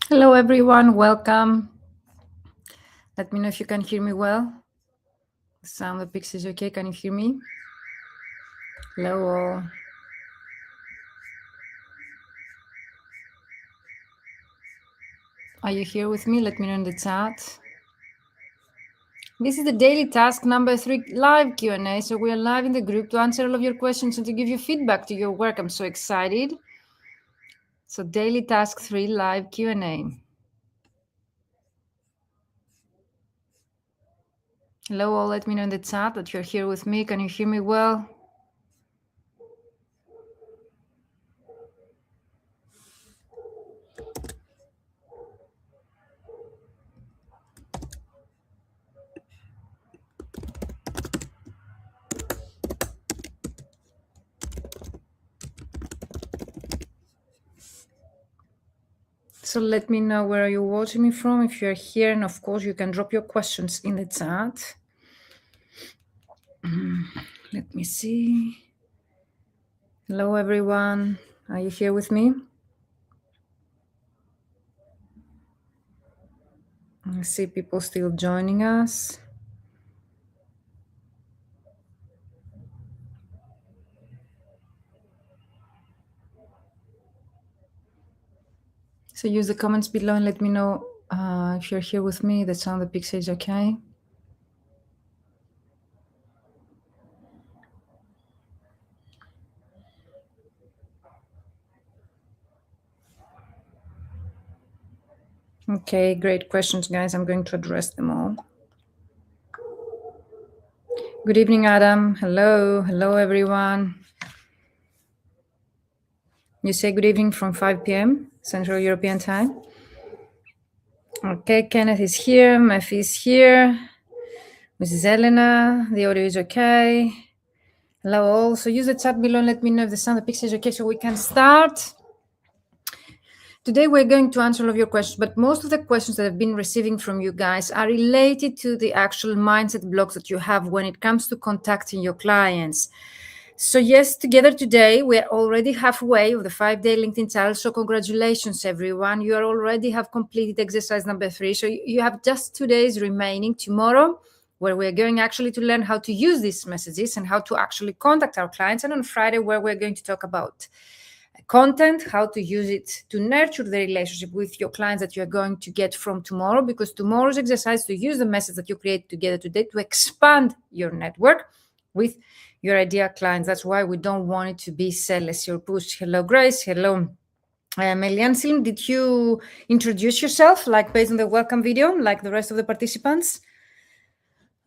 Hello, everyone. Welcome. Let me know if you can hear me well. The sound of the picture is okay. Can you hear me? Hello, all. Are you here with me? Let me know in the chat. This is the daily task number 3 live Q&A. So we are live in the group to answer all of your questions and to give you feedback to your work. I'm so excited. So daily task 3 live Q&A. Hello, all. Let me know in the chat that you're here with me. Can you hear me well? So let me know where you're watching me from if you're here. And of course, you can drop your questions in the chat. Let me see. Hello, everyone. Are you here with me? I see people still joining us. So use the comments below and let me know if you're here with me. The sound of the picture is okay. Okay, great questions, guys. I'm going to address them all. Good evening, Adam. Hello. Hello, everyone. You say good evening from 5 p.m. Central European Time. Okay, Kenneth is here. Mephi is here. Mrs. Elena, the audio is okay. Hello all. So use the chat below and let me know if the sound of the picture is okay so we can start. Today we're going to answer all of your questions, but most of the questions that I've been receiving from you guys are related to the actual mindset blocks that you have when it comes to contacting your clients. So yes, together today, we're already halfway of the 5-day LinkedIn challenge. So congratulations, everyone. You already have completed exercise number 3. So you have just 2 days remaining tomorrow, where we're going actually to learn how to use these messages and how to actually contact our clients. And on Friday, where we're going to talk about content, how to use it to nurture the relationship with your clients that you're going to get from tomorrow, because tomorrow's exercise to use the message that you create together today to expand your network with your ideal clients. That's why we don't want it to be sellers or push. Hello, Grace. Hello, Melian Silm. Did you introduce yourself, like based on the welcome video, like the rest of the participants?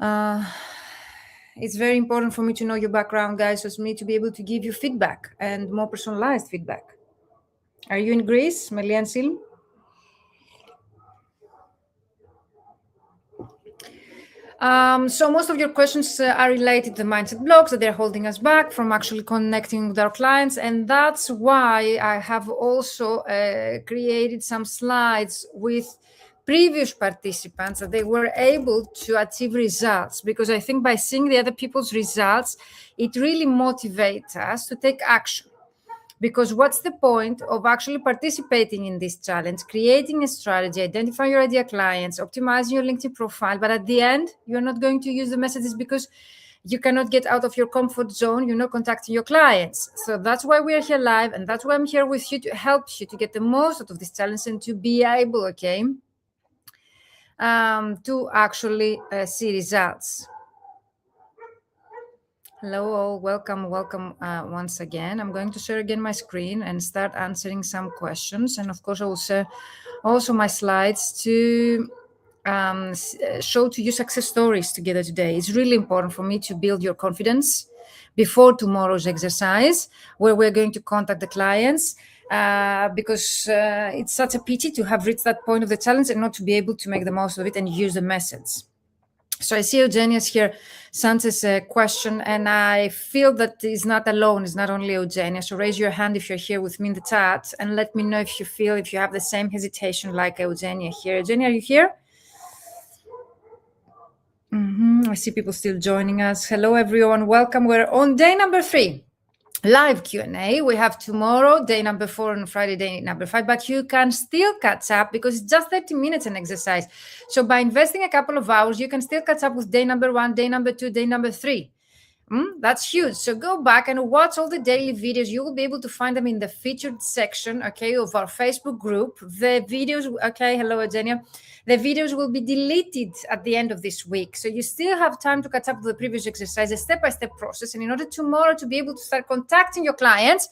It's very important for me to know your background, guys, so for me to be able to give you feedback and more personalized feedback. Are you in Greece, Melian Silm? So most of your questions are related to mindset blocks that they're holding us back from actually connecting with our clients. And that's why I have also created some slides with previous participants that they were able to achieve results, because I think by seeing the other people's results, it really motivates us to take action. Because what's the point of actually participating in this challenge, creating a strategy, identifying your ideal clients, optimizing your LinkedIn profile, but at the end, you're not going to use the messages because you cannot get out of your comfort zone, you're not contacting your clients. So that's why we're here live, and that's why I'm here with you to help you to get the most out of this challenge and to be able, to actually see results. Hello all, welcome once again. I'm going to share again my screen and start answering some questions. And of course, I will share also my slides to show to you success stories together today. It's really important for me to build your confidence before tomorrow's exercise, where we're going to contact the clients, because it's such a pity to have reached that point of the challenge and not to be able to make the most of it and use the message. So I see Eugenia's here, Sanchez's question, and I feel that it's not alone. It's not only Eugenia. So raise your hand if you're here with me in the chat and let me know if you have the same hesitation like Eugenia here. Eugenia, are you here? I see people still joining us. Hello, everyone. Welcome. We're on day number 3 live Q&A. We have tomorrow, day number 4, and Friday, day number 5, but you can still catch up because it's just 30 minutes an exercise. So by investing a couple of hours, you can still catch up with day number 1, day number 2, day number 3. That's huge. So go back and watch all the daily videos. You will be able to find them in the featured section, okay, of our Facebook group. The videos, okay, hello, Eugenia. The videos will be deleted at the end of this week. So you still have time to catch up with the previous exercise, a step-by-step process. And in order tomorrow to be able to start contacting your clients,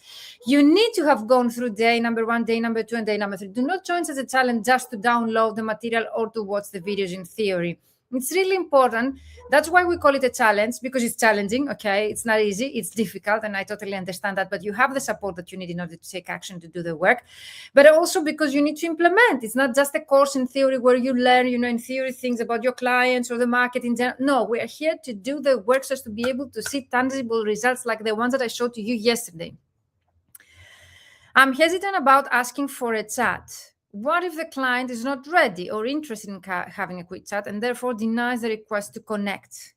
you need to have gone through day number 1, day number 2, and day number 3. Do not join such a challenge just to download the material or to watch the videos in theory. It's really important. That's why we call it a challenge, because it's challenging, okay? It's not easy, it's difficult, and I totally understand that, but you have the support that you need in order to take action to do the work. But also because you need to implement. It's not just a course in theory where you learn, in theory things about your clients or the market in general. No, we are here to do the work so as to be able to see tangible results like the ones that I showed to you yesterday. I'm hesitant about asking for a chat. What if the client is not ready or interested in having a quick chat and therefore denies the request to connect?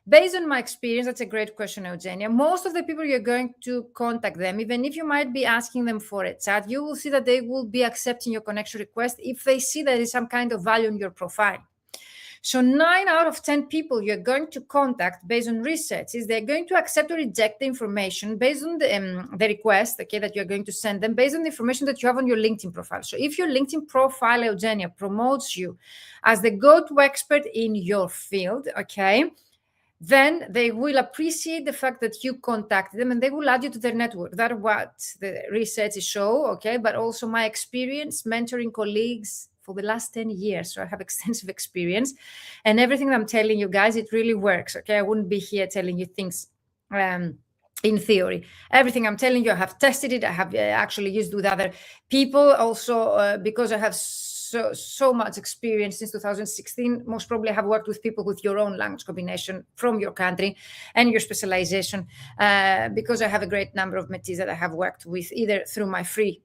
Based on my experience, that's a great question, Eugenia. Most of the people you're going to contact them, even if you might be asking them for a chat, you will see that they will be accepting your connection request if they see there is some kind of value in your profile. So 9 out of 10 people you're going to contact based on research is they're going to accept or reject the information based on the request, okay, that you're going to send them based on the information that you have on your LinkedIn profile. So if your LinkedIn profile, Eugenia, promotes you as the go-to expert in your field, okay, then they will appreciate the fact that you contacted them and they will add you to their network. That's what the research show, okay, but also my experience mentoring colleagues for the last 10 years. So I have extensive experience, and everything I'm telling you guys, it really works. Okay. I wouldn't be here telling you things in theory. Everything I'm telling you, I have tested it. I have actually used with other people also because I have so much experience since 2016. Most probably I have worked with people with your own language combination from your country and your specialization because I have a great number of mentees that I have worked with either through my free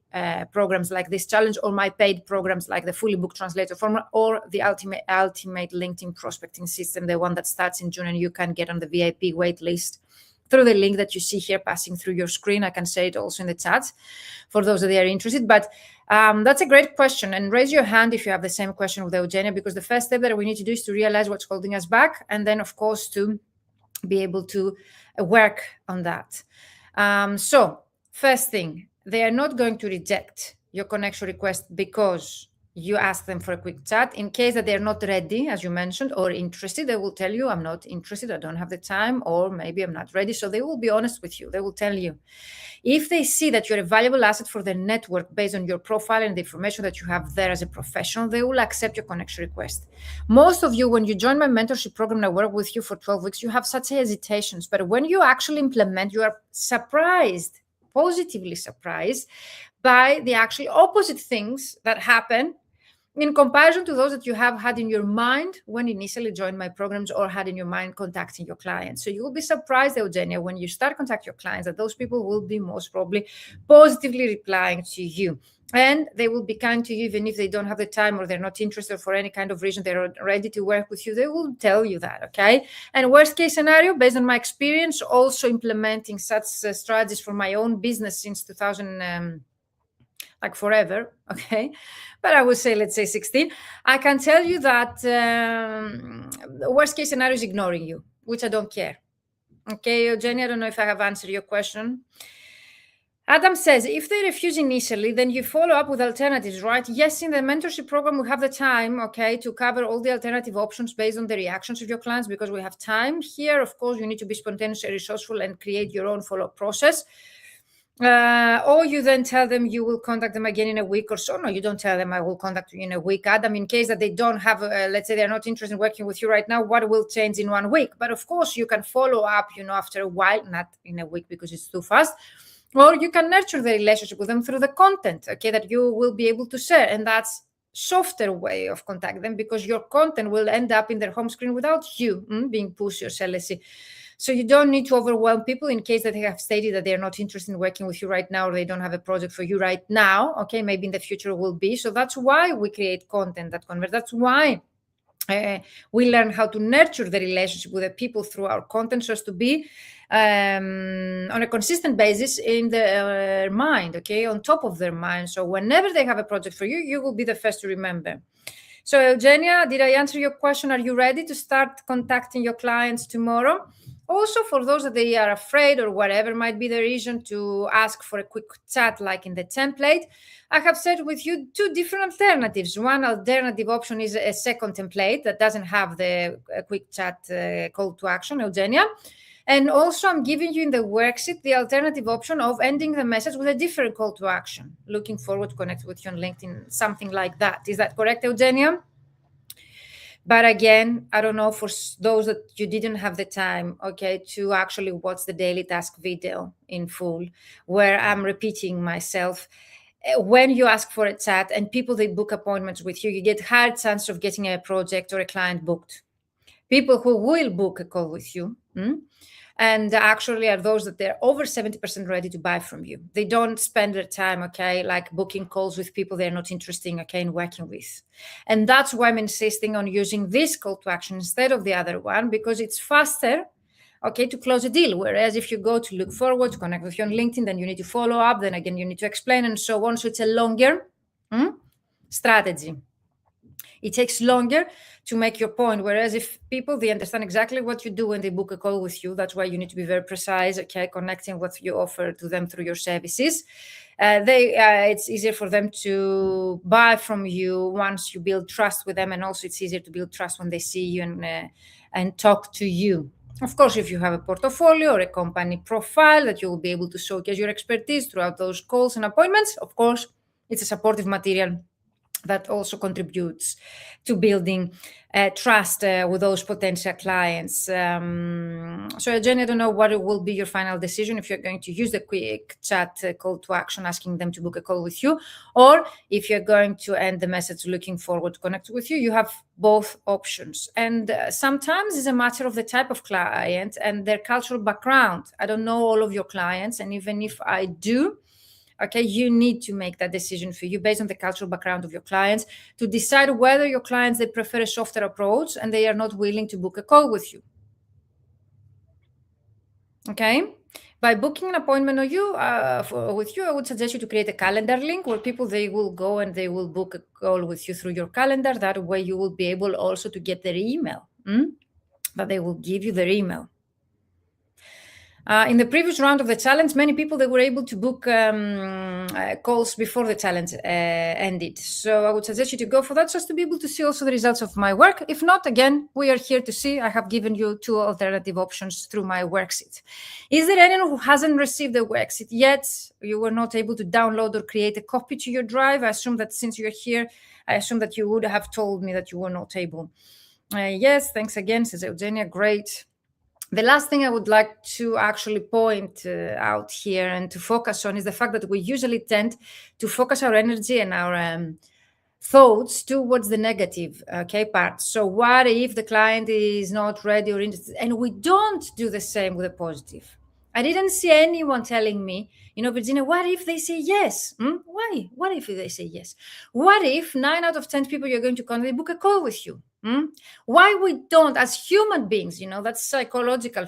programs like this challenge or my paid programs like the Fully Booked Translator Formula or the ultimate LinkedIn prospecting system, the one that starts in June and you can get on the VIP wait list through the link that you see here passing through your screen. I can say it also in the chat for those that are interested. But that's a great question. And raise your hand if you have the same question with Eugenia, because the first step that we need to do is to realize what's holding us back. And then, of course, to be able to work on that. So first thing, they are not going to reject your connection request because you ask them for a quick chat. In case that they're not ready, as you mentioned, or interested, they will tell you, I'm not interested, I don't have the time, or maybe I'm not ready. So they will be honest with you. They will tell you. If they see that you're a valuable asset for their network based on your profile and the information that you have there as a professional, they will accept your connection request. Most of you, when you join my mentorship program, I work with you for 12 weeks, you have such hesitations. But when you actually implement, you are surprised, positively surprised by the actually opposite things that happen in comparison to those that you have had in your mind when you initially joined my programs or had in your mind contacting your clients. So you will be surprised, Eugenia, when you start contacting your clients, that those people will be most probably positively replying to you. And they will be kind to you even if they don't have the time or they're not interested for any kind of reason, they're ready to work with you. They will tell you that, okay? And worst case scenario, based on my experience, also implementing such strategies for my own business since 2000, like forever, okay? But I would say, let's say 16. I can tell you that the worst case scenario is ignoring you, which I don't care. Okay, Eugenia, I don't know if I have answered your question. Adam says, if they refuse initially, then you follow up with alternatives, right? Yes, in the mentorship program, we have the time, okay, to cover all the alternative options based on the reactions of your clients because we have time. Here, of course, you need to be spontaneous and resourceful and create your own follow-up process. Or you then tell them you will contact them again in a week or so. No, you don't tell them I will contact you in a week, Adam, in case that they don't have, let's say they're not interested in working with you right now, what will change in 1 week? But of course, you can follow up, after a while, not in a week because it's too fast. Or you can nurture the relationship with them through the content, okay, that you will be able to share. And that's softer way of contacting them because your content will end up in their home screen without you being pushy or jealousy. So you don't need to overwhelm people in case that they have stated that they're not interested in working with you right now or they don't have a project for you right now. Okay, maybe in the future will be. So that's why we create content that converts. That's why We learn how to nurture the relationship with the people through our content so as to be on a consistent basis in their mind, okay, on top of their mind. So whenever they have a project for you, you will be the first to remember. So Eugenia, did I answer your question? Are you ready to start contacting your clients tomorrow? Also, for those that they are afraid or whatever might be the reason to ask for a quick chat like in the template, I have shared with you two different alternatives. One alternative option is a second template that doesn't have the quick chat call to action, Eugenia. And also I'm giving you in the worksheet the alternative option of ending the message with a different call to action. Looking forward to connect with you on LinkedIn, something like that. Is that correct, Eugenia? But again, I don't know, for those that you didn't have the time, okay, to actually watch the daily task video in full, where I'm repeating myself. When you ask for a chat and people, they book appointments with you, you get higher chance of getting a project or a client booked. People who will book a call with you, and actually are those that they're over 70% ready to buy from you. They don't spend their time, okay, like booking calls with people they're not interested, okay, in working with. And that's why I'm insisting on using this call to action instead of the other one, because it's faster, okay, to close a deal. Whereas if you go to look forward, to connect with you on LinkedIn, then you need to follow up, then again, you need to explain and so on. So it's a longer strategy. It takes longer to make your point. Whereas if people, they understand exactly what you do when they book a call with you, that's why you need to be very precise, okay, connecting what you offer to them through your services. It's easier for them to buy from you once you build trust with them. And also it's easier to build trust when they see you and talk to you. Of course, if you have a portfolio or a company profile that you will be able to showcase your expertise throughout those calls and appointments, of course, it's a supportive material that also contributes to building trust with those potential clients. So Jenny, I don't know what it will be your final decision, if you're going to use the quick chat call to action, asking them to book a call with you, or if you're going to end the message looking forward to connect with you. You have both options. And sometimes it's a matter of the type of client and their cultural background. I don't know all of your clients, and even if I do, okay, you need to make that decision for you based on the cultural background of your clients to decide whether your clients, they prefer a softer approach and they are not willing to book a call with you. Okay, by booking an appointment with you, I would suggest you to create a calendar link where people, they will go and they will book a call with you through your calendar. That way you will be able also to get their email, that they will give you their email. In the previous round of the challenge, many people, they were able to book calls before the challenge ended. So I would suggest you to go for that, just to be able to see also the results of my work. If not, again, we are here to see. I have given you two alternative options through my worksheet. Is there anyone who hasn't received the worksheet yet? You were not able to download or create a copy to your drive? I assume that since you're here, I assume that you would have told me that you were not able. Yes, thanks again, says Eugenia. Great. The last thing I would like to actually point out here and to focus on is the fact that we usually tend to focus our energy and our thoughts towards the negative, okay, part. So what if the client is not ready or interested? And we don't do the same with the positive. I didn't see anyone telling me, Virginia, what if they say yes? Why? What if they say yes? What if 9 out of 10 people you're going to contact, they book a call with you? Why we don't, as human beings, that's psychological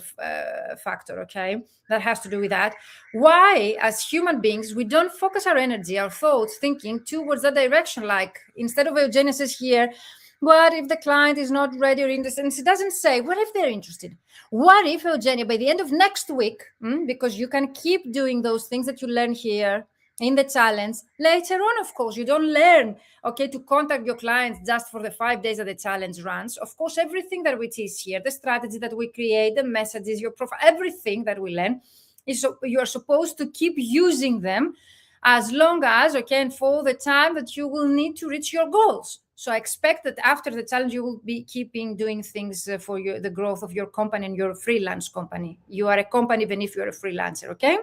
factor, okay, that has to do with that. Why, as human beings, we don't focus our energy, our thoughts, thinking towards that direction? Like, instead of Eugenia says here, what if the client is not ready or interested? And she doesn't say, what if they're interested? What if, Eugenia, by the end of next week, because you can keep doing those things that you learn here in the challenge, later on, of course, you don't learn, okay, to contact your clients just for the 5 days that the challenge runs. Of course, everything that we teach here, the strategy that we create, the messages, your profile, everything that we learn, is so you are supposed to keep using them as long as, okay, and for the time that you will need to reach your goals. So I expect that after the challenge, you will be keeping doing things for the growth of your company and your freelance company. You are a company even if you're a freelancer, okay?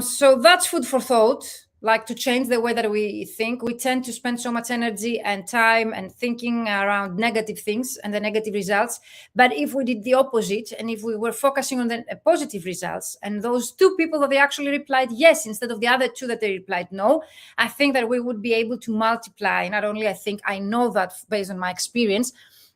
So that's food for thought. like to change the way that we think. We tend to spend so much energy and time and thinking around negative things and the negative results. But if we did the opposite, and if we were focusing on the positive results, and those two people that they actually replied yes instead of the other two that they replied no, I think that we would be able to multiply. Not only I think, I know that based on my experience,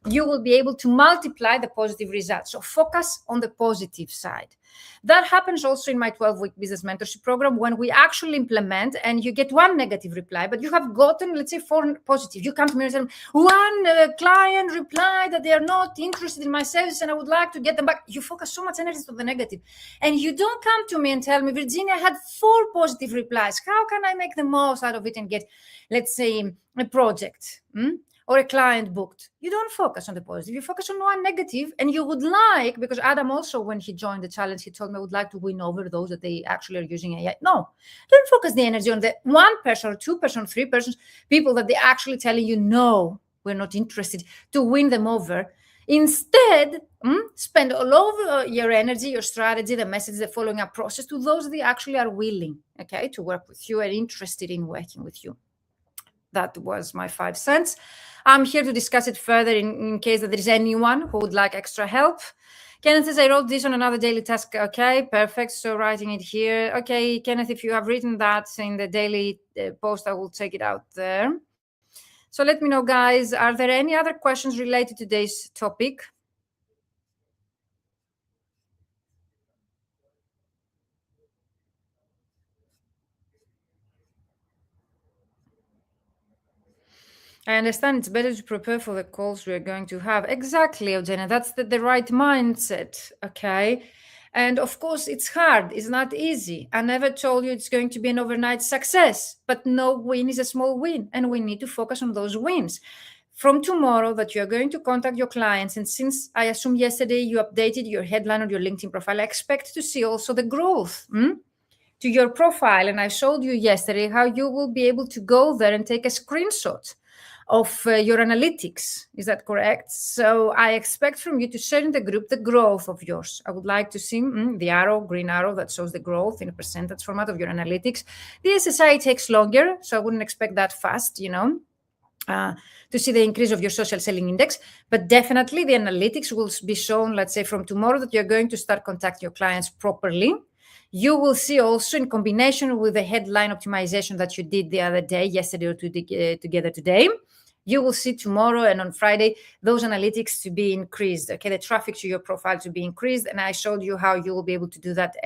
you will be able to multiply the positive results. So focus on the positive side. That happens also in my 12-week business mentorship program when we actually implement, and you get one negative reply, but you have gotten, let's say, 4 positive. You come to me and say, one client replied that they are not interested in my service and I would like to get them back. You focus so much energy on the negative. And you don't come to me and tell me, Virginia, I had 4 positive replies. How can I make the most out of it and get, let's say, a project? Or a client booked? You don't focus on the positive, you focus on one negative. And you would like, because Adam also, when he joined the challenge, he told me I would like to win over those that they actually are using AI. No, don't focus the energy on the 1 person or 2 person, 3 persons, people that they actually telling you, no, we're not interested, to win them over. Instead, spend all over your energy, your strategy, the message, the following up process to those that actually are willing, okay, to work with you and interested in working with you. That was my 5 cents. I'm here to discuss it further in case that there is anyone who would like extra help. Kenneth says, I wrote this on another daily task. Okay, perfect. So writing it here. Okay, Kenneth, if you have written that in the daily post, I will take it out there. So let me know, guys, are there any other questions related to today's topic? I understand it's better to prepare for the calls we are going to have. Exactly, Eugenia. That's the right mindset, okay? And of course, it's hard. It's not easy. I never told you it's going to be an overnight success, but no win is a small win. And we need to focus on those wins. From tomorrow that you are going to contact your clients, and since I assume yesterday you updated your headline on your LinkedIn profile, I expect to see also the growth to your profile. And I showed you yesterday how you will be able to go there and take a screenshot of your analytics. Is that correct? So I expect from you to share in the group the growth of yours. I would like to see the arrow, green arrow that shows the growth in a percentage format of your analytics. The SSI takes longer, so I wouldn't expect that fast, to see the increase of your social selling index. But definitely the analytics will be shown, let's say, from tomorrow that you're going to start contacting your clients properly. You will see also in combination with the headline optimization that you did the other day, yesterday or together today, you will see tomorrow and on Friday, those analytics to be increased, okay, the traffic to your profile to be increased. And I showed you how you will be able to do that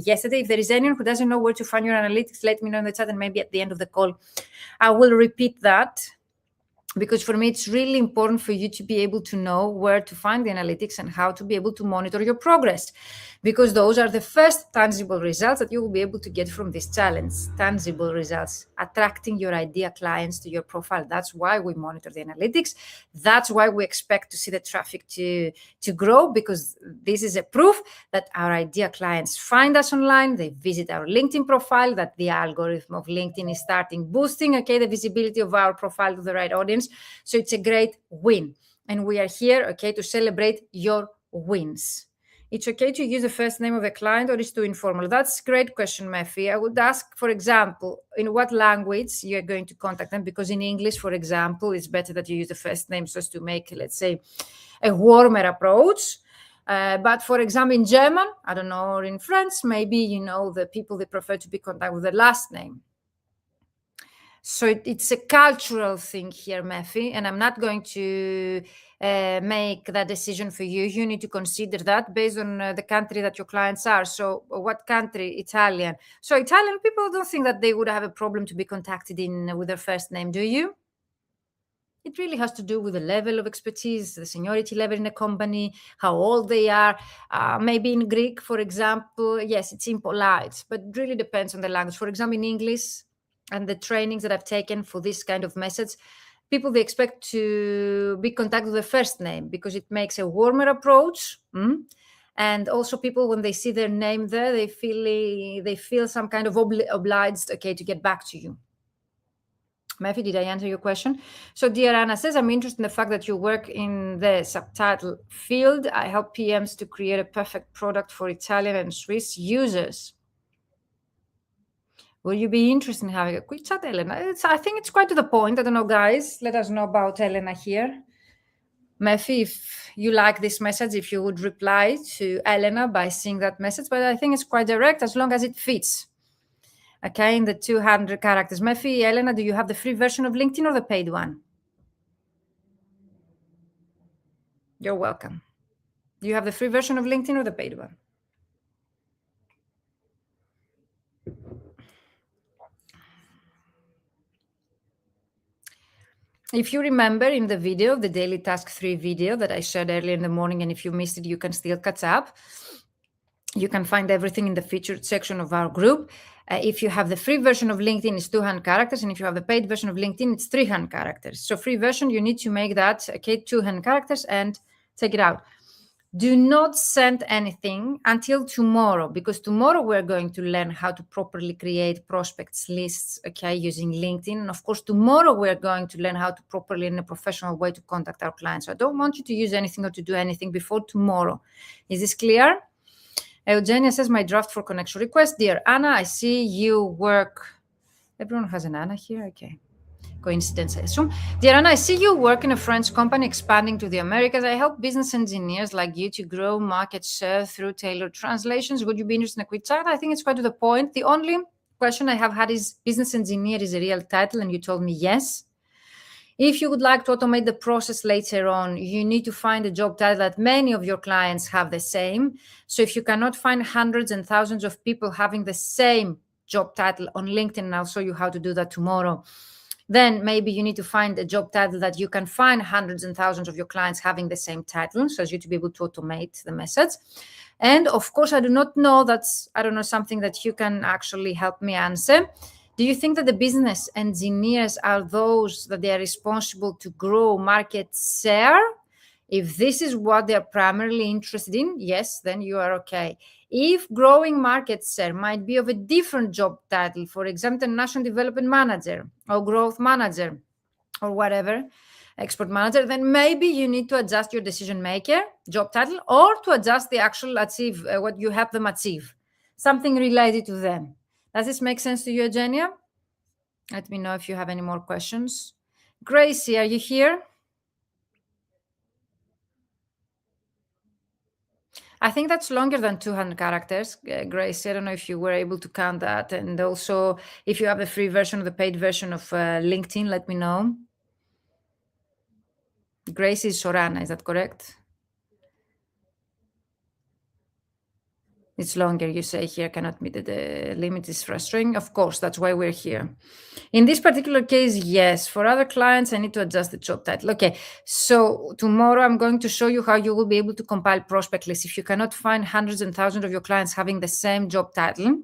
yesterday. If there is anyone who doesn't know where to find your analytics, let me know in the chat, and maybe at the end of the call, I will repeat that. Because for me, it's really important for you to be able to know where to find the analytics and how to be able to monitor your progress. Because those are the first tangible results that you will be able to get from this challenge. Tangible results, attracting your ideal clients to your profile. That's why we monitor the analytics. That's why we expect to see the traffic to grow, because this is a proof that our ideal clients find us online, they visit our LinkedIn profile, that the algorithm of LinkedIn is starting boosting, okay, the visibility of our profile to the right audience. So it's a great win. And we are here, okay, to celebrate your wins. It's okay to use the first name of the client, or is too informal? That's a great question, Matthew. I would ask, for example, in what language you're going to contact them, because in English, for example, it's better that you use the first name so as to make, let's say, a warmer approach. But for example, in German, I don't know, or in French, maybe, the people, they prefer to be contacted with the last name. So it's a cultural thing here, Matthew, and I'm not going to make that decision for you. You need to consider that based on the country that your clients are. So what country? Italian. So Italian people don't think that they would have a problem to be contacted with their first name, do you? It really has to do with the level of expertise, the seniority level in a company, how old they are. Maybe in Greek, for example, yes, it's impolite, but it really depends on the language. For example, in English, and the trainings that I've taken for this kind of message, people, they expect to be contacted with the first name because it makes a warmer approach. And also people, when they see their name there, they feel some kind of obliged, okay, to get back to you. Matthew, did I answer your question? So dear Anna says, I'm interested in the fact that you work in the subtitle field. I help PMs to create a perfect product for Italian and Swiss users. Would you be interested in having a quick chat, Elena? I think it's quite to the point. I don't know, guys. Let us know about Elena here. Mephi, if you like this message, if you would reply to Elena by seeing that message, but I think it's quite direct as long as it fits. Okay, in the 200 characters. Mephi, Elena, do you have the free version of LinkedIn or the paid one? You're welcome. Do you have the free version of LinkedIn or the paid one? If you remember in the video, the Daily Task 3 video that I shared earlier in the morning, and if you missed it, you can still catch up. You can find everything in the featured section of our group. If you have the free version of LinkedIn, it's 200 characters. And if you have the paid version of LinkedIn, it's 300 characters. So free version, you need to make that, 200 characters and check it out. Do not send anything until tomorrow, because tomorrow we're going to learn how to properly create prospects lists, using LinkedIn. And of course, tomorrow we're going to learn how to properly, in a professional way, to contact our clients. So I don't want you to use anything or to do anything before tomorrow. Is this clear? Eugenia says, my draft for connection request. Dear Anna, I see you work. Everyone has an Anna here? Okay. Coincidence, I assume. Dear Anna, I see you work in a French company expanding to the Americas. I help business engineers like you to grow market share through tailored translations. Would you be interested in a quick chat? I think it's quite to the point. The only question I have had is business engineer is a real title, and you told me yes. If you would like to automate the process later on, you need to find a job title that many of your clients have the same. So if you cannot find hundreds and thousands of people having the same job title on LinkedIn, and I'll show you how to do that tomorrow, then maybe you need to find a job title that you can find hundreds and thousands of your clients having the same title, so as you to be able to automate the message. And of course, I do not know, something that you can actually help me answer. Do you think that the business engineers are those that they are responsible to grow market share? If this is what they're primarily interested in, yes, then you are okay. If growing market share might be of a different job title, for example, national development manager or growth manager or whatever, export manager, then maybe you need to adjust your decision maker job title, or to adjust the actual achieve, what you have them achieve, something related to them. Does this make sense to you, Eugenia? Let me know if you have any more questions. Gracie, are you here? I think that's longer than 200 characters, Gracie. I don't know if you were able to count that. And also, if you have a free version or the paid version of LinkedIn, let me know. Gracie is Sorana, is that correct? It's longer, you say here, cannot meet the limit, is frustrating. Of course, that's why we're here. In this particular case, yes. For other clients, I need to adjust the job title. Okay, so tomorrow I'm going to show you how you will be able to compile prospect lists. If you cannot find hundreds and thousands of your clients having the same job title,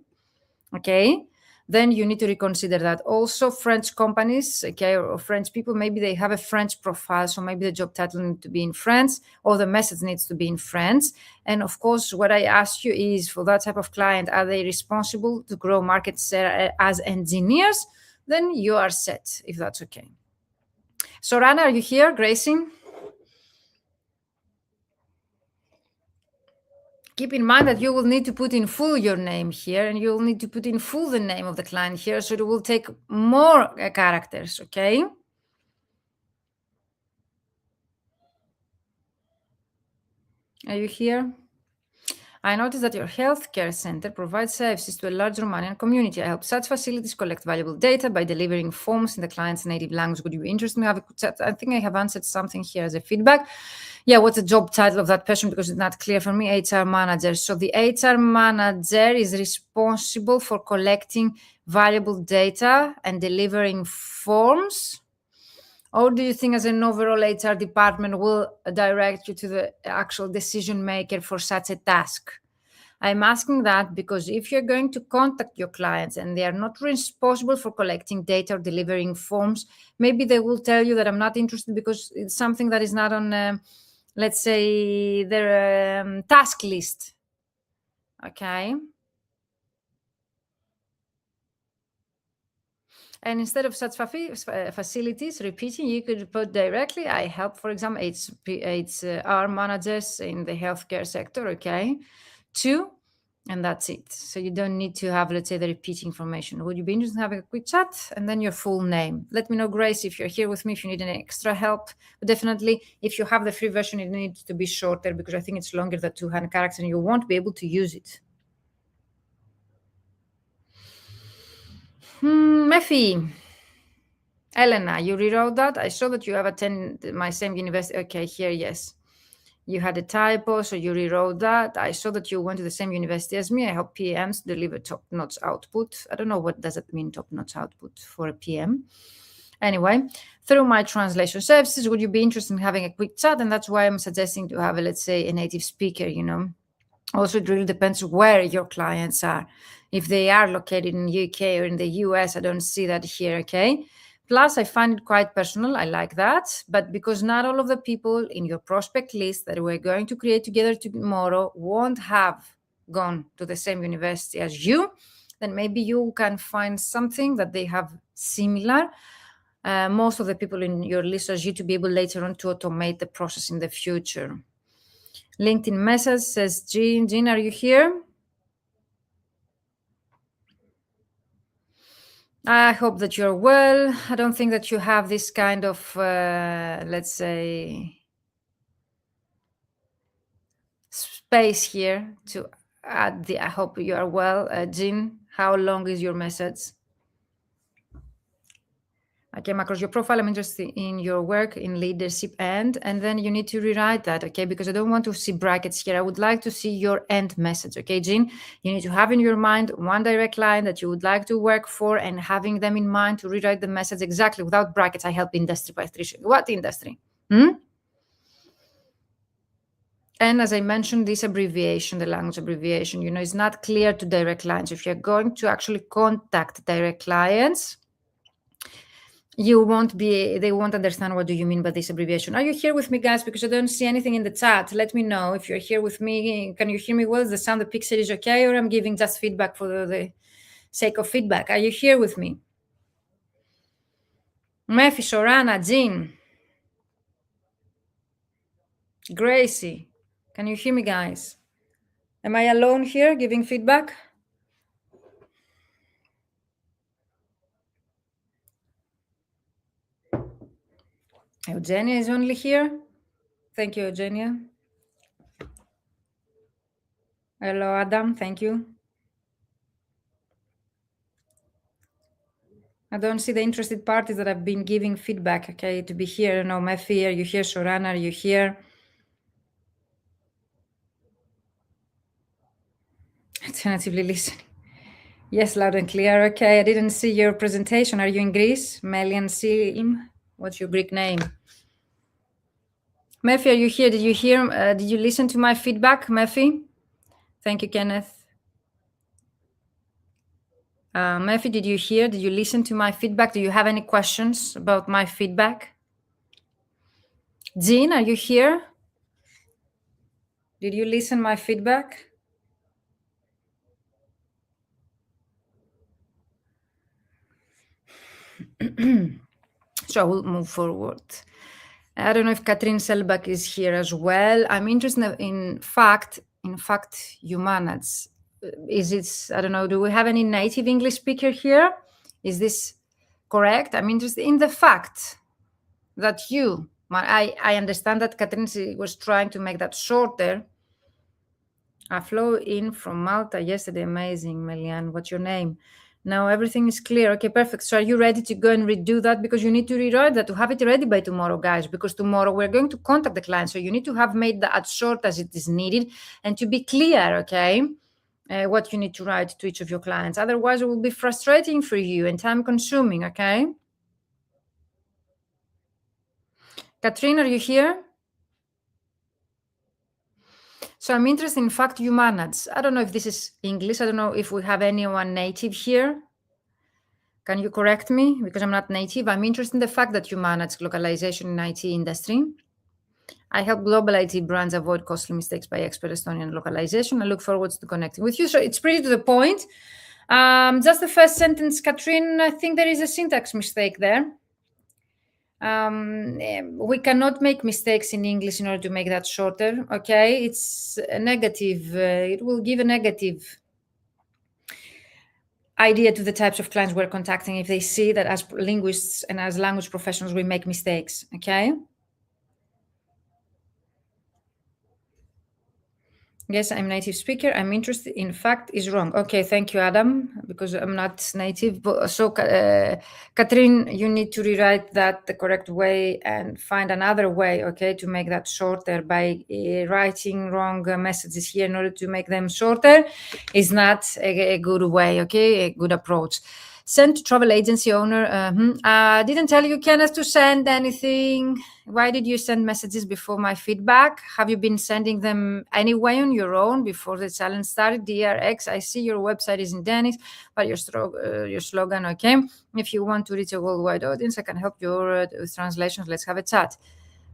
okay, then you need to reconsider that. Also, French companies, okay, or French people, maybe they have a French profile, so maybe the job title needs to be in French, or the message needs to be in French. And of course, what I ask you is, for that type of client, are they responsible to grow market share as engineers? Then you are set, if that's okay. Sorana, are you here? Gracie? Keep in mind that you will need to put in full your name here, and you will need to put in full the name of the client here, so it will take more characters, okay? Are you here? I noticed that your healthcare center provides services to a large Romanian community. I help such facilities collect valuable data by delivering forms in the client's native language. Would you be interested in having a chat? I think I have answered something here as a feedback. Yeah, what's the job title of that person? Because it's not clear for me. HR manager. So the HR manager is responsible for collecting valuable data and delivering forms. Or do you think as an overall HR department will direct you to the actual decision maker for such a task? I'm asking that because if you're going to contact your clients and they are not responsible for collecting data or delivering forms, maybe they will tell you that I'm not interested because it's something that is not on, let's say, their task list. Okay. And instead of such facilities repeating, you could put directly, I help, for example, HR managers in the healthcare sector, okay, to And that's it. So you don't need to have, let's say, the repeat information. Would you be interested in having a quick chat? And then your full name. Let me know, Grace, if you're here with me, if you need any extra help. But definitely, if you have the free version, it needs to be shorter because I think it's longer than 200 characters and you won't be able to use it. Mephi. Elena, you rewrote that? I saw that you have attended my same university. Okay, here, yes. You had a typo, so you rewrote that. I saw that you went to the same university as me. I hope PMs deliver top-notch output. I don't know what does it mean, top-notch output for a PM. Anyway, through my translation services, would you be interested in having a quick chat? And that's why I'm suggesting to have, let's say, a native speaker, Also, it really depends where your clients are. If they are located in UK or in the US, I don't see that here, okay? Plus, I find it quite personal. I like that. But because not all of the people in your prospect list that we're going to create together tomorrow won't have gone to the same university as you, then maybe you can find something that they have similar. Most of the people in your list as you to be able later on to automate the process in the future. LinkedIn message says, Jean, are you here? I hope that you're well. I don't think that you have this kind of, let's say, space here to add I hope you are well. Jean, how long is your message? I came across your profile. I'm interested in your work in leadership and then you need to rewrite that, okay? Because I don't want to see brackets here. I would like to see your end message, okay, Jean? You need to have in your mind one direct line that you would like to work for and having them in mind to rewrite the message exactly without brackets. I help industry by 3. What industry? And as I mentioned, this abbreviation, the language abbreviation, is not clear to direct clients. If you're going to actually contact direct clients, they won't understand what do you mean by this abbreviation. Are you here with me, guys? Because I don't see anything in the chat. Let me know if you're here with me. Can you hear me well? Is the sound of the pixel is okay? Or I'm giving just feedback for the sake of feedback? Are you here with me? Mephi, Sorana, Jean, Gracie. Can you hear me, guys? Am I alone here giving feedback? Eugenia is only here. Thank you, Eugenia. Hello, Adam. Thank you. I don't see the interested parties that have been giving feedback, okay, to be here. No, Mephi, are you here? Sorana, are you here? Alternatively listening. Yes, loud and clear. Okay, I didn't see your presentation. Are you in Greece? Melian Sim? What's your Greek name? Mephi, are you here? Did you hear? Did you listen to my feedback, Mephi? Thank you, Kenneth. Mephi, did you hear? Did you listen to my feedback? Do you have any questions about my feedback? Jean, are you here? Did you listen my feedback? So I will move forward. I don't know if Katrin Selbach is here as well. I'm interested in fact, you manage. Is it, I don't know, do we have any native English speaker here? Is this correct? I'm interested in the fact that I understand that Katrin was trying to make that shorter. I flew in from Malta yesterday. Amazing, Melian. What's your name? Now everything is clear. Okay, perfect. So are you ready to go and redo that? Because you need to rewrite that to have it ready by tomorrow, guys. Because tomorrow we're going to contact the client. So you need to have made that as short as it is needed and to be clear, okay, what you need to write to each of your clients. Otherwise, it will be frustrating for you and time consuming, okay? Katrin, are you here? So I'm interested in fact you manage. I don't know if this is English. I don't know if we have anyone native here. Can you correct me? Because I'm not native. I'm interested in the fact that you manage localization in IT industry. I help global IT brands avoid costly mistakes by expert Estonian localization. I look forward to connecting with you. So it's pretty to the point. Just the first sentence, Katrin, I think there is a syntax mistake there. We cannot make mistakes in English in order to make that shorter, okay? It's a negative, it will give a negative idea to the types of clients we're contacting if they see that as linguists and as language professionals we make mistakes, okay? Yes, I'm native speaker. I'm interested. In fact, is wrong. Okay, thank you, Adam, because I'm not native. So, Catherine, you need to rewrite that the correct way and find another way, okay, to make that shorter by writing wrong messages here in order to make them shorter is not a good way, okay, a good approach. Send to travel agency owner. Didn't tell you, Kenneth, to send anything. Why did you send messages before my feedback? Have you been sending them anyway on your own before the challenge started? DRX, I see your website is in Danish, but your slogan, okay. If you want to reach a worldwide audience, I can help you with translations. Let's have a chat.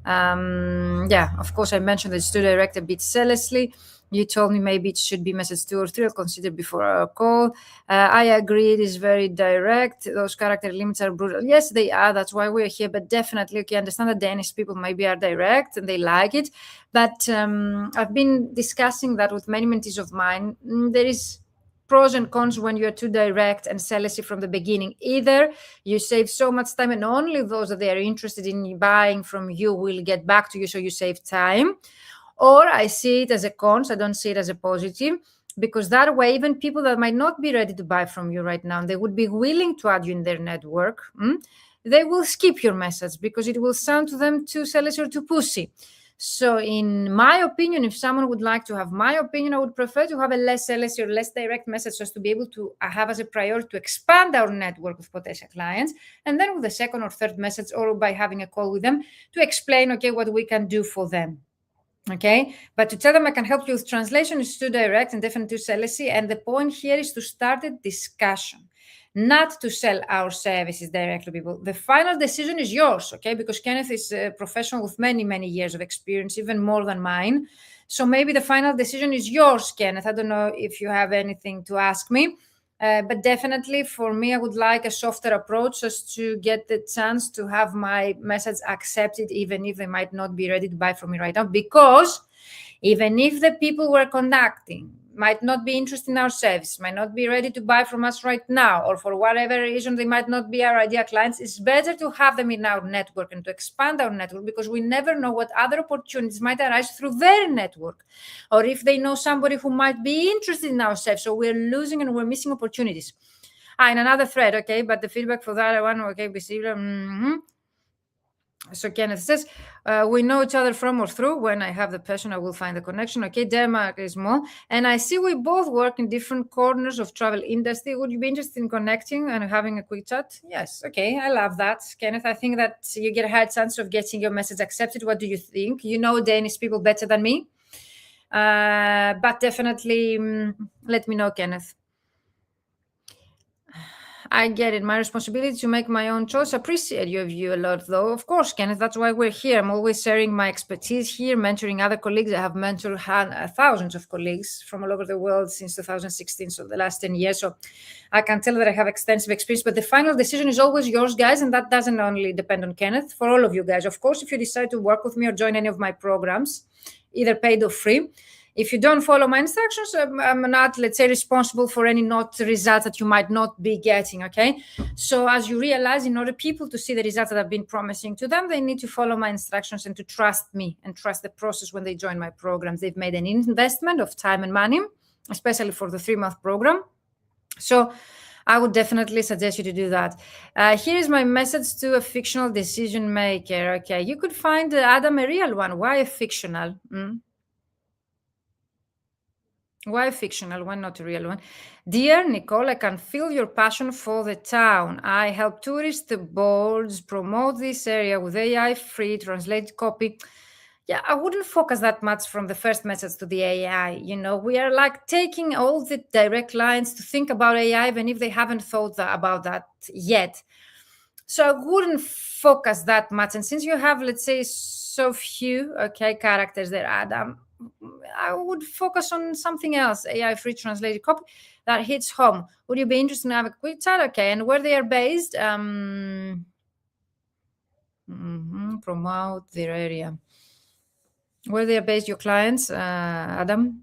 Yeah, of course, I mentioned it's to direct a bit zealously. You told me maybe it should be message 2 or 3. I'll consider before our call. I agree, it is very direct. Those character limits are brutal. Yes, they are. That's why we're here. But definitely, okay, I understand that Danish people maybe are direct and they like it. But I've been discussing that with many mentees of mine. There is pros and cons when you're too direct and zealousy from the beginning. Either you save so much time and only those that they are interested in buying from you will get back to you, so you save time. Or I see it as a cons, I don't see it as a positive, because that way, even people that might not be ready to buy from you right now, they would be willing to add you in their network, they will skip your message because it will sound to them too zealous or too pushy. So in my opinion, if someone would like to have my opinion, I would prefer to have a less zealous or less direct message, so as to be able to have as a priority to expand our network with potential clients. And then with the second or third message, or by having a call with them to explain, okay, what we can do for them. Okay, but to tell them I can help you with translation is too direct and definitely too zealousy. And the point here is to start a discussion, not to sell our services directly to people. The final decision is yours, okay? Because Kenneth is a professional with many, many years of experience, even more than mine. So maybe the final decision is yours, Kenneth. I don't know if you have anything to ask me. But definitely for me, I would like a softer approach just to get the chance to have my message accepted, even if they might not be ready to buy from me right now. Because even if the people we're contacting might not be interested in our service, might not be ready to buy from us right now, or for whatever reason they might not be our ideal clients, it's better to have them in our network and to expand our network, because we never know what other opportunities might arise through their network, or if they know somebody who might be interested in our service. So we're losing and we're missing opportunities. And another thread, okay, but the feedback for that one, okay, So Kenneth says, we know each other from or through. When I have the passion, I will find the connection. Okay, Denmark is more. And I see we both work in different corners of travel industry. Would you be interested in connecting and having a quick chat? Yes, okay, I love that, Kenneth. I think that you get a high chance of getting your message accepted. What do you think? You know Danish people better than me. But definitely let me know, Kenneth. I get it. My responsibility to make my own choice. Appreciate your view a lot, though. Of course, Kenneth, that's why we're here. I'm always sharing my expertise here, mentoring other colleagues. I have mentored thousands of colleagues from all over the world since 2016, so the last 10 years. So I can tell that I have extensive experience, but the final decision is always yours, guys, and that doesn't only depend on Kenneth, for all of you guys. Of course, if you decide to work with me or join any of my programs, either paid or free, if you don't follow my instructions, I'm not, let's say, responsible for any results that you might not be getting, okay? So as you realize, in order people to see the results that I've been promising to them, they need to follow my instructions and to trust me and trust the process when they join my programs. They've made an investment of time and money, especially for the 3-month program. So I would definitely suggest you to do that. Here is my message to a fictional decision maker. Okay, you could find Adam a real one. Why a fictional? Why fictional? Why not a real one? Dear Nicole, I can feel your passion for the town. I help tourist boards promote this area with AI free translated copy. Yeah, I wouldn't focus that much from the first message to the AI. You know, we are like taking all the direct lines to think about AI, even if they haven't thought about that yet. So I wouldn't focus that much. And since you have, let's say, so few, okay, characters there, Adam, I would focus on something else, AI free translated copy that hits home. Would you be interested in have a quick chat? Okay, and where they are based? Promote their area. Where they are based, your clients, Adam?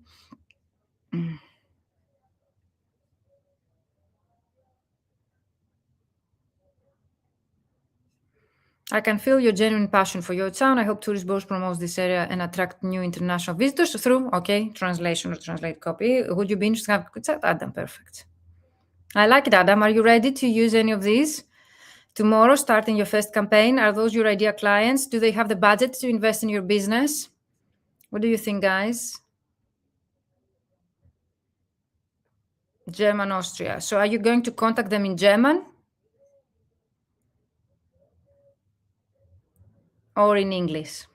I can feel your genuine passion for your town. I hope Tourist Boss promotes this area and attract new international visitors through, translation or translate copy. Would you be interested to have a good chat? Adam, perfect. I like it, Adam. Are you ready to use any of these? Tomorrow, starting your first campaign, are those your ideal clients? Do they have the budget to invest in your business? What do you think, guys? German, Austria. So are you going to contact them in German or in English?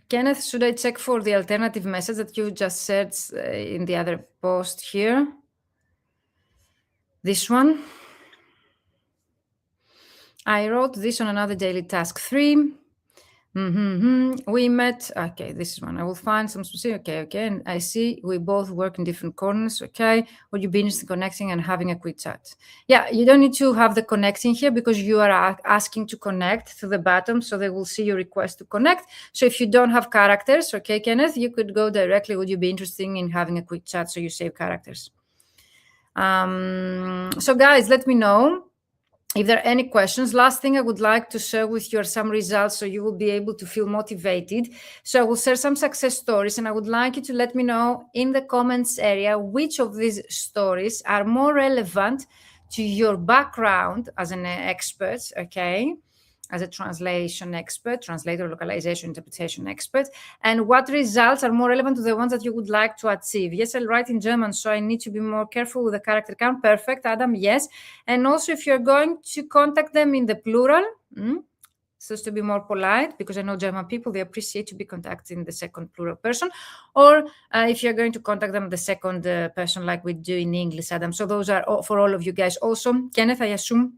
Kenneth, should I check for the alternative message that you just said in the other post here? This one. I wrote this on another daily task 3. We met. Okay, this is one. I will find some specific. Okay. And I see we both work in different corners. Okay. Would you be interested in connecting and having a quick chat? Yeah, you don't need to have the connecting here because you are asking to connect to the bottom. So they will see your request to connect. So if you don't have characters, okay, Kenneth, you could go directly. Would you be interested in having a quick chat? So you save characters. So guys, let me know if there are any questions. Last thing I would like to share with you are some results so you will be able to feel motivated. So I will share some success stories and I would like you to let me know in the comments area which of these stories are more relevant to your background as an expert, okay? As a translation expert, translator, localization, interpretation expert, and what results are more relevant to the ones that you would like to achieve. Yes, I'll write in German, so I need to be more careful with the character count. Perfect, Adam, yes. And also if you're going to contact them in the plural, so as to be more polite, because I know German people, they appreciate to be contacted in the second plural person, or if you're going to contact them the second person like we do in English, Adam. So those are all, for all of you guys. Also, Kenneth, I assume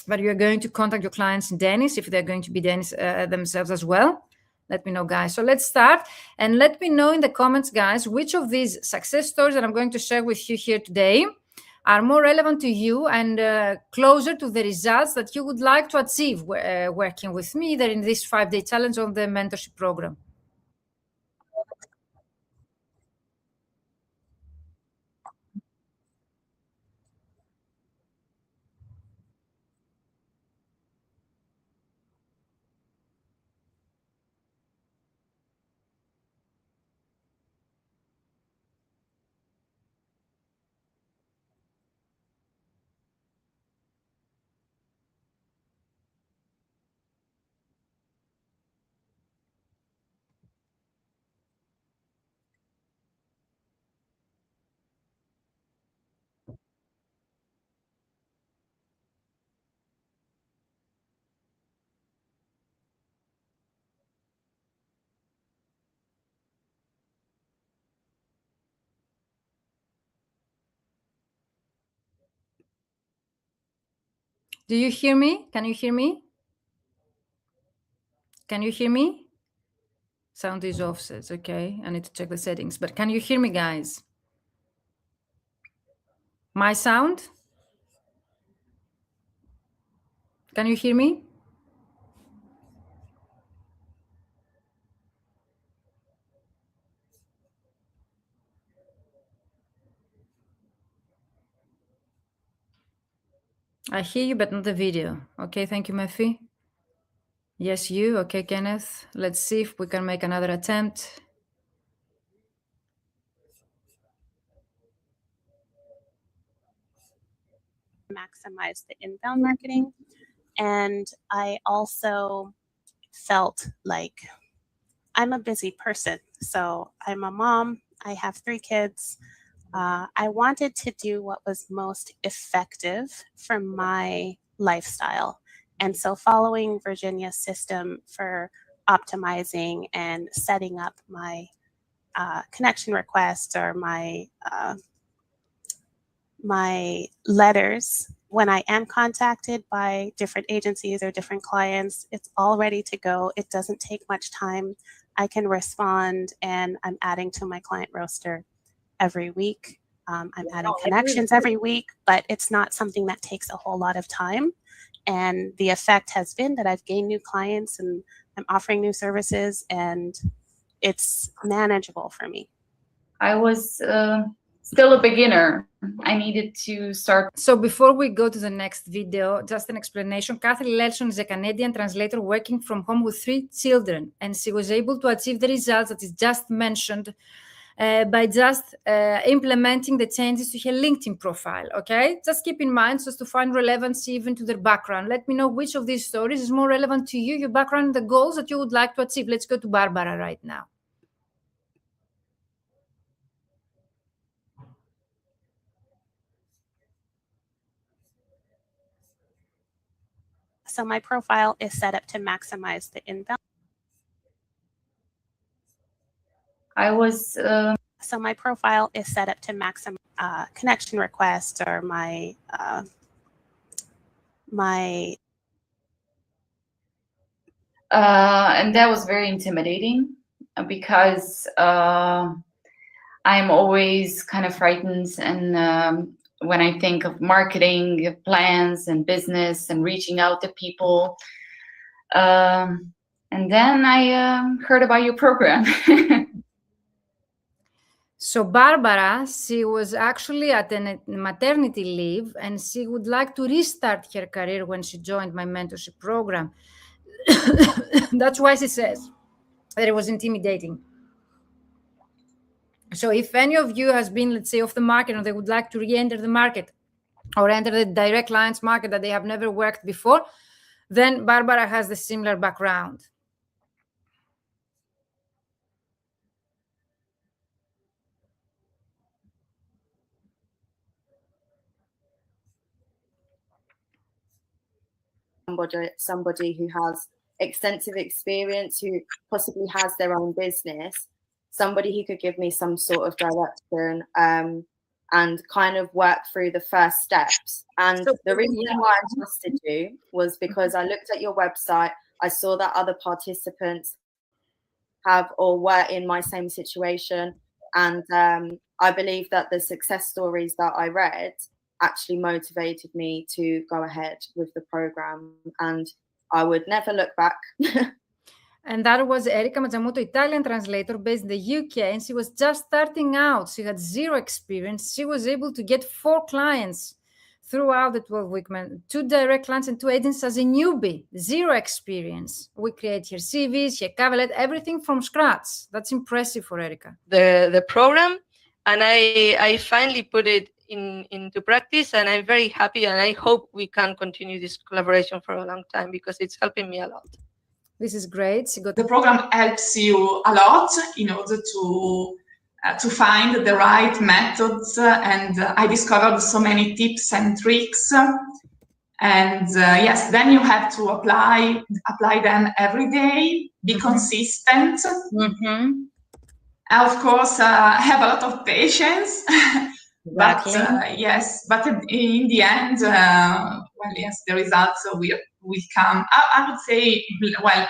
but you're going to contact your clients in Danish, if they're going to be Danish themselves as well. Let me know, guys. So let's start. And let me know in the comments, guys, which of these success stories that I'm going to share with you here today are more relevant to you and closer to the results that you would like to achieve working with me either in this 5-day challenge or the mentorship program. Do you hear me? Can you hear me? Can you hear me? Sound is offset. Okay, I need to check the settings. But can you hear me, guys? My sound? Can you hear me? I hear you, but not the video. Okay, thank you, Murphy. Yes, you. Okay, Kenneth. Let's see if we can make another attempt. Maximize the inbound marketing. And I also felt like I'm a busy person. So I'm a mom, I have 3 kids. I wanted to do what was most effective for my lifestyle. And so following Virginia's system for optimizing and setting up my connection requests or my letters when I am contacted by different agencies or different clients, it's all ready to go. It doesn't take much time. I can respond, and I'm adding to my client roster every week. I'm adding connections every week, but it's not something that takes a whole lot of time. And the effect has been that I've gained new clients and I'm offering new services, and it's manageable for me. I was still a beginner. I needed to start. So before we go to the next video, just an explanation. Kathy Lelson is a Canadian translator working from home with 3 children, and she was able to achieve the results that is just mentioned by just implementing the changes to her LinkedIn profile, okay? Just keep in mind, just to find relevancy even to their background. Let me know which of these stories is more relevant to you, your background, and the goals that you would like to achieve. Let's go to Barbara right now. So my profile is set up to maximize the inbound. So my profile is set up to maximize connection requests or my and that was very intimidating because I'm always kind of frightened, and when I think of marketing plans and business and reaching out to people, and then I heard about your program. So Barbara, she was actually at a maternity leave, and she would like to restart her career when she joined my mentorship program. That's why she says that it was intimidating. So if any of you has been, let's say, off the market, or they would like to re-enter the market or enter the direct clients market that they have never worked before, then Barbara has the similar background. Somebody who has extensive experience, who possibly has their own business, somebody who could give me some sort of direction and kind of work through the first steps. And the reason why I trusted you was because I looked at your website, I saw that other participants have or were in my same situation, and I believe that the success stories that I read actually motivated me to go ahead with the program, and I would never look back. And that was Erika Mazzamuto, Italian translator based in the UK, and she was just starting out. She had 0 experience. She was able to get 4 clients throughout the 12-week, 2 direct clients and 2 agents as a newbie, 0 experience. We create her CVs, her cover letter, everything from scratch. That's impressive for Erika. The program, and I finally put it into practice, and I'm very happy, and I hope we can continue this collaboration for a long time because it's helping me a lot. This is great. The program helps you a lot in order to find the right methods, and I discovered so many tips and tricks. And yes, then you have to apply them every day, be consistent. Of course, have a lot of patience. But yes, but in the end, well, yes, the results will come. I would say, well,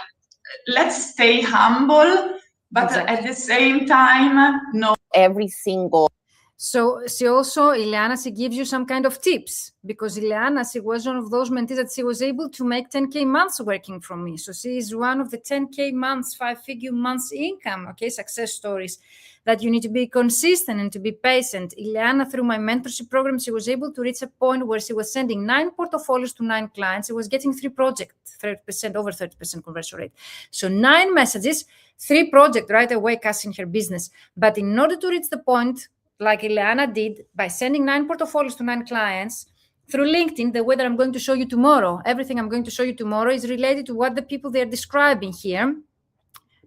let's stay humble, but at the same time, know every single. So she also, Ileana, she gives you some kind of tips, because Ileana, she was one of those mentees that she was able to make 10K months working from me. So she is one of the 10K months, 5-figure months income, okay, success stories that you need to be consistent and to be patient. Ileana, through my mentorship program, she was able to reach a point where she was sending 9 portfolios to 9 clients. She was getting 3 projects, 30%, over 30% conversion rate. So 9 messages, 3 projects right away, cashing her business. But in order to reach the point, like Ileana did, by sending 9 portfolios to 9 clients through LinkedIn, the way that I'm going to show you tomorrow, everything I'm going to show you tomorrow is related to what the people they're describing here.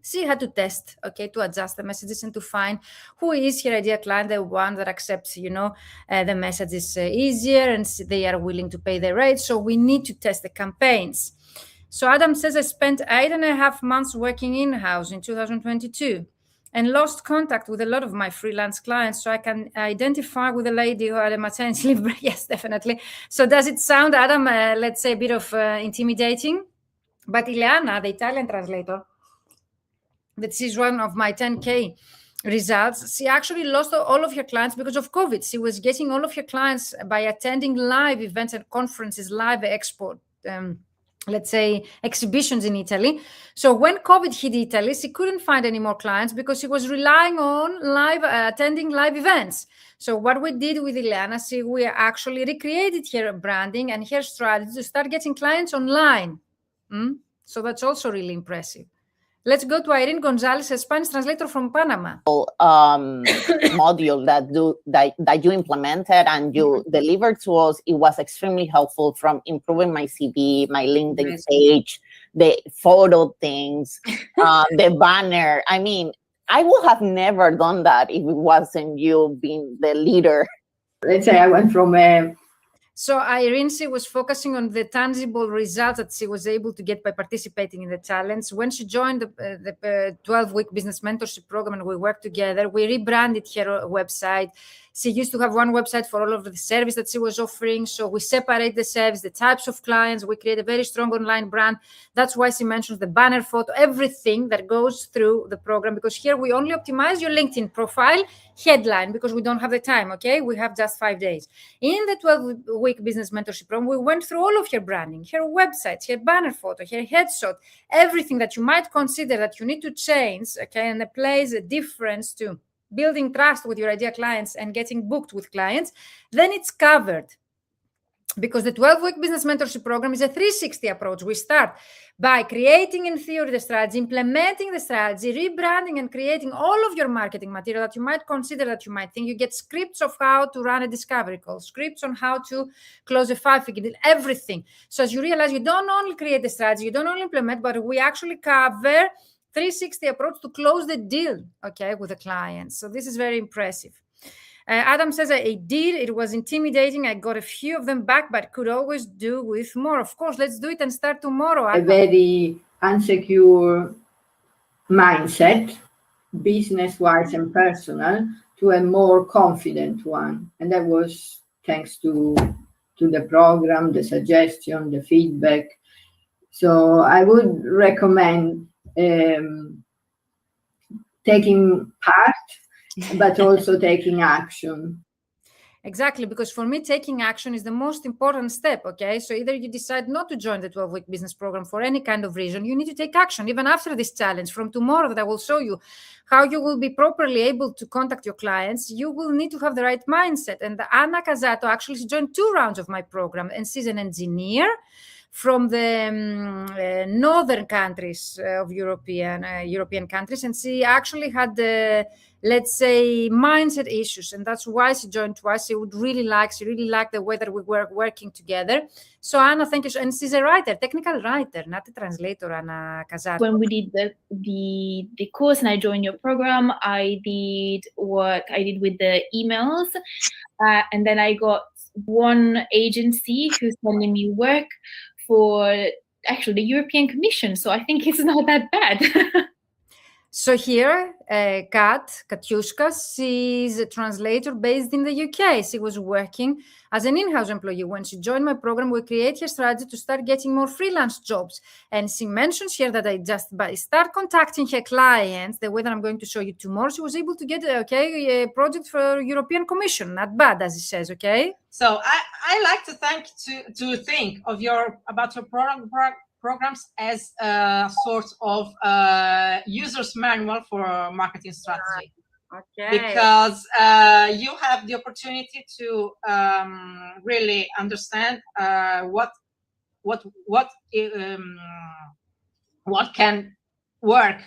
She had to test, okay, to adjust the messages and to find who is her ideal client, the one that accepts, you know, the messages easier and they are willing to pay the rate. So we need to test the campaigns. So Adam says, I spent 8.5 months working in-house in 2022 and lost contact with a lot of my freelance clients. So I can identify with a lady who had a maternity leave. Yes, definitely. So does it sound, Adam, let's say a bit of intimidating? But Ileana, the Italian translator, that she's one of my 10K results, she actually lost all of her clients because of COVID. She was getting all of her clients by attending live events and conferences, live export let's say, exhibitions in Italy. So when COVID hit Italy, she couldn't find any more clients because she was relying on attending live events. So what we did with Ileana, we actually recreated her branding and her strategy to start getting clients online. So that's also really impressive. Let's go to Irene Gonzalez, a Spanish translator from Panama. Module that you implemented and you delivered to us, it was extremely helpful from improving my CV, my LinkedIn page, the photo things, the banner. I mean, I would have never done that if it wasn't you being the leader. Let's say I went from So Irene, she was focusing on the tangible results that she was able to get by participating in the challenge. When she joined the 12-week business mentorship program and we worked together, we rebranded her website. She used to have one website for all of the service that she was offering. So we separate the service, the types of clients. We create a very strong online brand. That's why she mentions the banner photo, everything that goes through the program, because here we only optimize your LinkedIn profile headline because we don't have the time, okay? We have just 5 days. In the 12-week business mentorship program, we went through all of her branding, her website, her banner photo, her headshot, everything that you might consider that you need to change, okay? And it plays a difference to building trust with your ideal clients and getting booked with clients, then it's covered. Because the 12-week business mentorship program is a 360 approach. We start by creating in theory the strategy, implementing the strategy, rebranding and creating all of your marketing material that you might consider, that you might think. You get scripts of how to run a discovery call, scripts on how to close a 5-figure deal, everything. So as you realize, you don't only create the strategy, you don't only implement, but we actually cover 360 approach to close the deal, okay, with the client. So this is very impressive. Adam says, I did. It was intimidating. I got a few of them back, but could always do with more. Of course, let's do it and start tomorrow. A very insecure mindset, business-wise and personal, to a more confident one. And that was thanks to the program, the suggestion, the feedback. So I would recommend taking part, but also taking action. Exactly, because for me, taking action is the most important step, okay? So either you decide not to join the 12-week business program for any kind of reason, you need to take action, even after this challenge. From tomorrow that I will show you how you will be properly able to contact your clients, you will need to have the right mindset. And Anna Casato actually joined 2 rounds of my program, and she's an engineer from the northern countries of European countries, and she actually had let's say mindset issues, and that's why she joined twice. She really liked the way that we were working together. So Anna, thank you. And she's a writer, technical writer, not a translator, Anna Casato. When we did the course and I joined your program, I did what I did with the emails, and then I got one agency who's sending me work for actually the European Commission. So I think it's not that bad. So here, Katyushka, she's a translator based in the UK. She was working as an in-house employee. When she joined my program, we created a strategy to start getting more freelance jobs. And she mentions here that I just by start contacting her clients, the way that I'm going to show you tomorrow, she was able to get a project for European Commission. Not bad, as it says, okay? So I like to think of about your programs as a sort of user's manual for marketing strategy. Okay. Because you have the opportunity to really understand what can work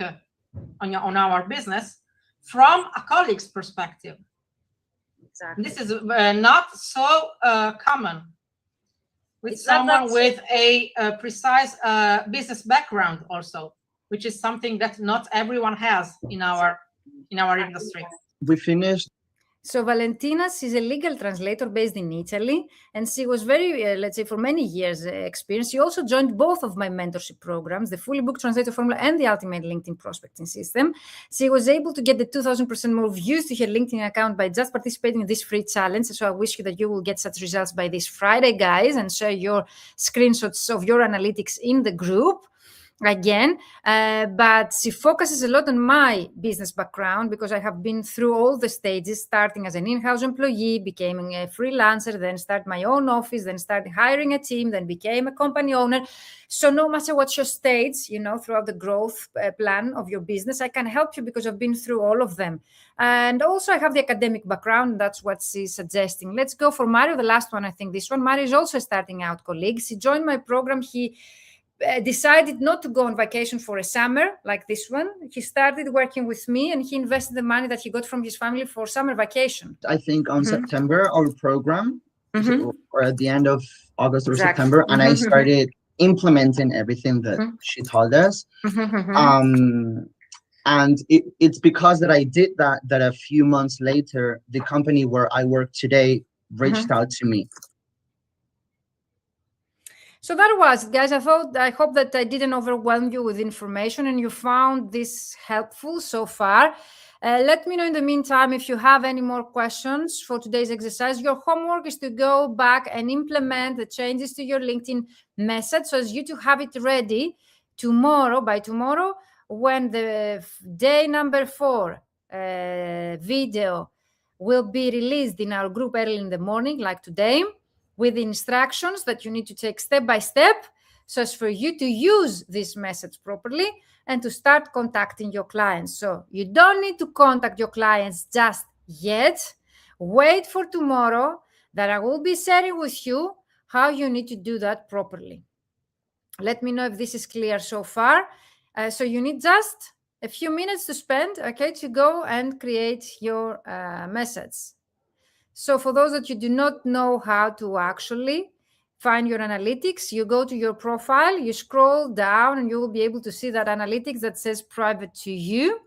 on our business from a colleague's perspective. Exactly. This is not so common with someone with a precise business background also, which is something that not everyone has in our industry. We finished. So Valentina, she's a legal translator based in Italy, and she was very, let's say, for many years experience. She also joined both of my mentorship programs, the Fully Booked Translator Formula and the Ultimate LinkedIn Prospecting System. She was able to get the 2,000% more views to her LinkedIn account by just participating in this free challenge. So I wish you that you will get such results by this Friday, guys, and share your screenshots of your analytics in the group. again, but she focuses a lot on my business background because I have been through all the stages, starting as an in-house employee, becoming a freelancer, then start my own office, then started hiring a team, then became a company owner. So no matter what your stage, throughout the growth plan of your business, I can help you because I've been through all of them. And also I have the academic background. That's what she's suggesting. Let's go for Mario, the last one. I think this one. Mario is also a starting out colleague. He joined my program. He decided not to go on vacation for a summer like this one. He started working with me and he invested the money that he got from his family for summer vacation. I think on September, our program, or at the end of August or Exactly. September, and I started implementing everything that she told us. And it's because that I did that a few months later, the company where I work today reached out to me. So that was, guys, I hope that I didn't overwhelm you with information and you found this helpful so far. Let me know in the meantime if you have any more questions for today's exercise. Your homework is to go back and implement the changes to your LinkedIn message so as you to have it ready by tomorrow, when the day number 4 video will be released in our group early in the morning, like today, with instructions that you need to take step by step, so as for you to use this message properly and to start contacting your clients. So you don't need to contact your clients just yet. Wait for tomorrow that I will be sharing with you how you need to do that properly. Let me know if this is clear so far. So you need just a few minutes to spend, okay, to go and create your message. So for those that you do not know how to actually find your analytics, you go to your profile, you scroll down, and you will be able to see that analytics that says private to you.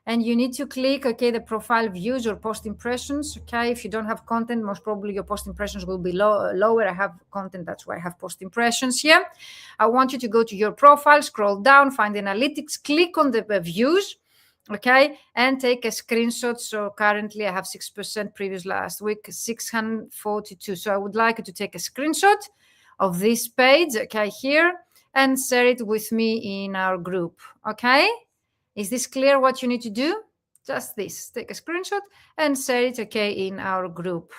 And you need to click, okay, the profile views or post impressions. Okay, if you don't have content, most probably your post impressions will be lower. I have content, that's why I have post impressions here. I want you to go to your profile, scroll down, find the analytics, click on the views, okay, and take a screenshot. So currently I have 6%, previous last week 642. So I would like you to take a screenshot of this page, okay, here, and share it with me in our group, okay? Is this clear what you need to do? Just this, take a screenshot and share it, okay, in our group.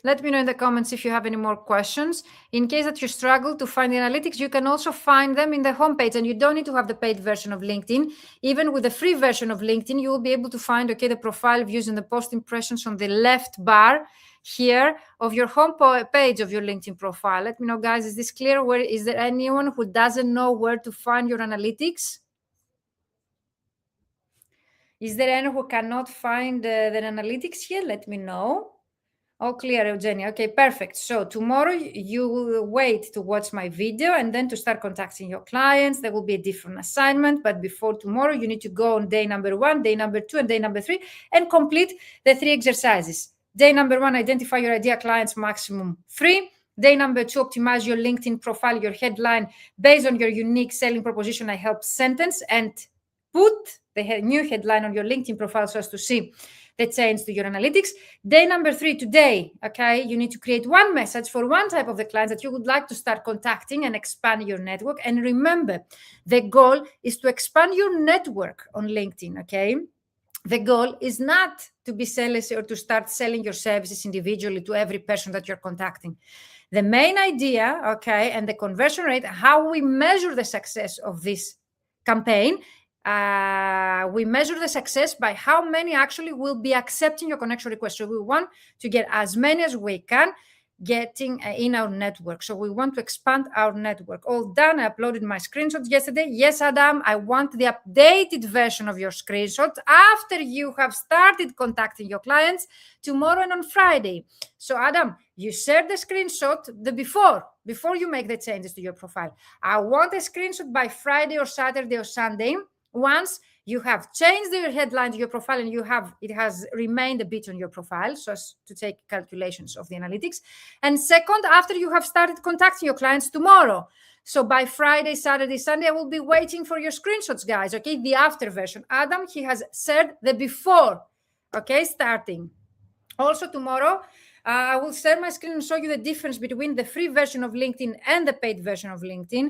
Let me know in the comments if you have any more questions. In case that you struggle to find the analytics, you can also find them in the homepage, and you don't need to have the paid version of LinkedIn. Even with the free version of LinkedIn, you will be able to find, okay, the profile views and the post impressions on the left bar here of your home page of your LinkedIn profile. Let me know, guys, is this clear? Where is there anyone who doesn't know where to find your analytics? Is there anyone who cannot find the analytics here? Let me know. All clear, Eugenia. Okay, perfect. So tomorrow you will wait to watch my video and then to start contacting your clients. There will be a different assignment, but before tomorrow, you need to go on day number 1, day number 2, and day number 3 and complete the 3 exercises. Day number 1, identify your ideal clients, maximum 3. Day number 2, optimize your LinkedIn profile, your headline based on your unique selling proposition. I help sentence and put the new headline on your LinkedIn profile so as to see the change to your analytics. Day number 3 today, okay, you need to create one message for one type of the clients that you would like to start contacting and expand your network. And remember, the goal is to expand your network on LinkedIn, okay? The goal is not to be sellers or to start selling your services individually to every person that you're contacting. The main idea, okay, and the conversion rate, how we measure the success of this campaign, we measure the success by how many actually will be accepting your connection request. So we want to get as many as we can getting in our network. So we want to expand our network. All done. I uploaded my screenshots yesterday. Yes, Adam, I want the updated version of your screenshot after you have started contacting your clients tomorrow and on Friday. So Adam, you shared the screenshot before you make the changes to your profile. I want a screenshot by Friday or Saturday or Sunday. Once you have changed your headline to your profile and it has remained a bit on your profile, so as to take calculations of the analytics. And second, after you have started contacting your clients tomorrow. So by Friday, Saturday, Sunday, I will be waiting for your screenshots, guys. Okay, the after version. Adam, he has shared the before. Okay, starting. Also tomorrow, I will share my screen and show you the difference between the free version of LinkedIn and the paid version of LinkedIn.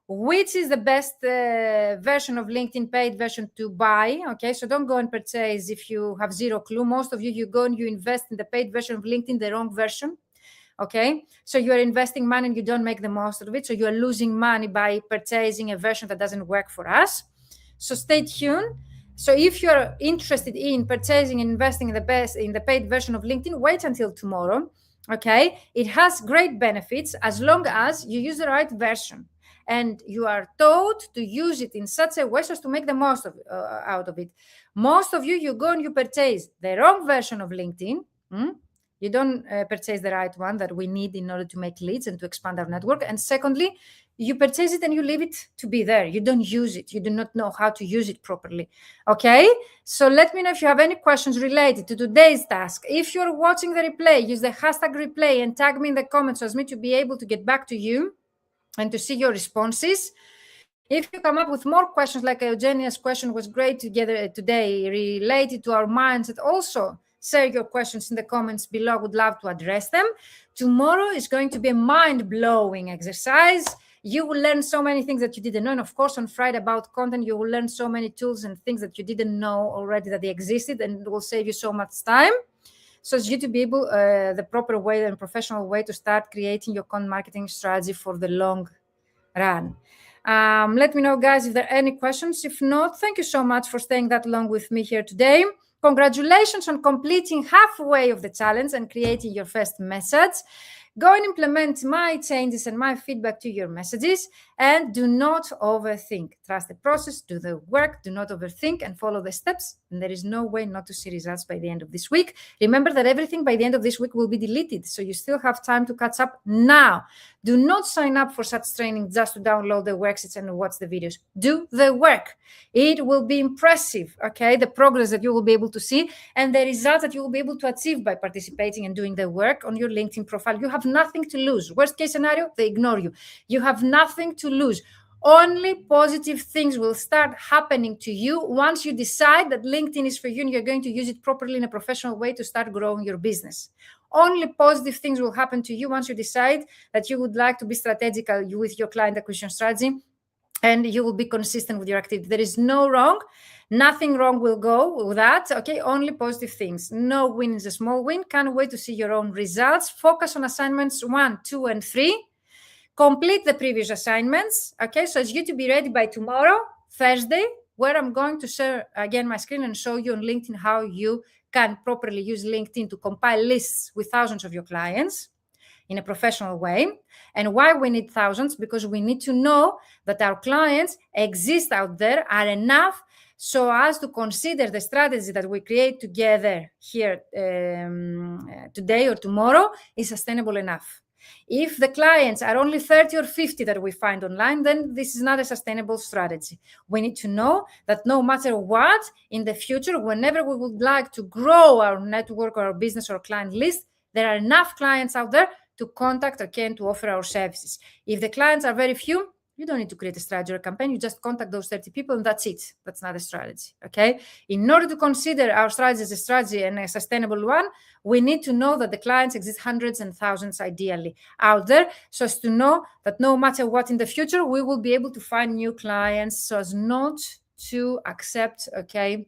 Which is the best version of LinkedIn, paid version to buy? Okay, so don't go and purchase if you have zero clue. Most of you go and you invest in the paid version of LinkedIn, the wrong version. Okay, so you are investing money and you don't make the most of it. So you are losing money by purchasing a version that doesn't work for us. So stay tuned. So if you're interested in purchasing and investing in the paid version of LinkedIn, wait until tomorrow. Okay, it has great benefits as long as you use the right version and you are taught to use it in such a way as to make the most of out of it. Most of you go and you purchase the wrong version of LinkedIn. You don't purchase the right one that we need in order to make leads and to expand our network. And secondly, you purchase it and you leave it to be there. You don't use it. You do not know how to use it properly. Okay? So let me know if you have any questions related to today's task. If you're watching the replay, use the hashtag replay and tag me in the comments so as me to be able to get back to you and to see your responses. If you come up with more questions, like Eugenia's question was great together today, related to our mindset, also share your questions in the comments below. I would love to address them. Tomorrow is going to be a mind-blowing exercise. You will learn so many things that you didn't know. And of course, on Friday about content, you will learn so many tools and things that you didn't know already that they existed, and it will save you so much time. So it's you to be able, the proper way and professional way to start creating your content marketing strategy for the long run. Let me know, guys, if there are any questions. If not, thank you so much for staying that long with me here today. Congratulations on completing halfway of the challenge and creating your first message. Go and implement my changes and my feedback to your messages, and do not overthink. Trust the process, do the work, do not overthink, and follow the steps. And there is no way not to see results by the end of this week. Remember that everything by the end of this week will be deleted, so you still have time to catch up now. Do not sign up for such training just to download the worksheets and watch the videos. Do the work. It will be impressive, okay? The progress that you will be able to see and the results that you will be able to achieve by participating and doing the work on your LinkedIn profile. You have nothing to lose. Worst case scenario, they ignore you. You have nothing to lose. Only positive things will start happening to you once you decide that LinkedIn is for you and you're going to use it properly in a professional way to start growing your business. Only positive things will happen to you once you decide that you would like to be strategical with your client acquisition strategy and you will be consistent with your activity. There is no wrong. Nothing wrong will go with that. Okay, only positive things. No win is a small win. Can't wait to see your own results. Focus on assignments 1, 2, and 3. Complete the previous assignments. Okay, so it's you to be ready by tomorrow, Thursday, where I'm going to share again my screen and show you on LinkedIn how you can properly use LinkedIn to compile lists with thousands of your clients in a professional way. And why we need thousands? Because we need to know that our clients exist out there, are enough so as to consider the strategy that we create together here today or tomorrow is sustainable enough. If the clients are only 30 or 50 that we find online, then this is not a sustainable strategy. We need to know that no matter what, in the future, whenever we would like to grow our network or our business or client list, there are enough clients out there to contact, okay, and to offer our services. If the clients are very few, you don't need to create a strategy or a campaign. You just contact those 30 people and that's it. That's not a strategy, okay? In order to consider our strategy as a strategy and a sustainable one, we need to know that the clients exist hundreds and thousands ideally out there, so as to know that no matter what in the future, we will be able to find new clients so as not to accept, okay,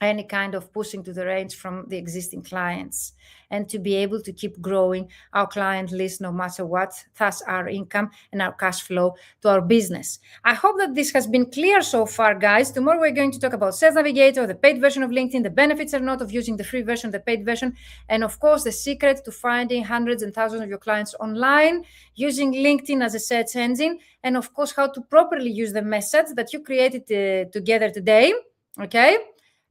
any kind of pushing to the range from the existing clients, and to be able to keep growing our client list no matter what, thus our income and our cash flow to our business. I hope that this has been clear so far, guys. Tomorrow we're going to talk about Sales Navigator, the paid version of LinkedIn, the benefits or not of using the free version, the paid version, and of course the secret to finding hundreds and thousands of your clients online using LinkedIn as a search engine, and of course how to properly use the message that you created together today, okay?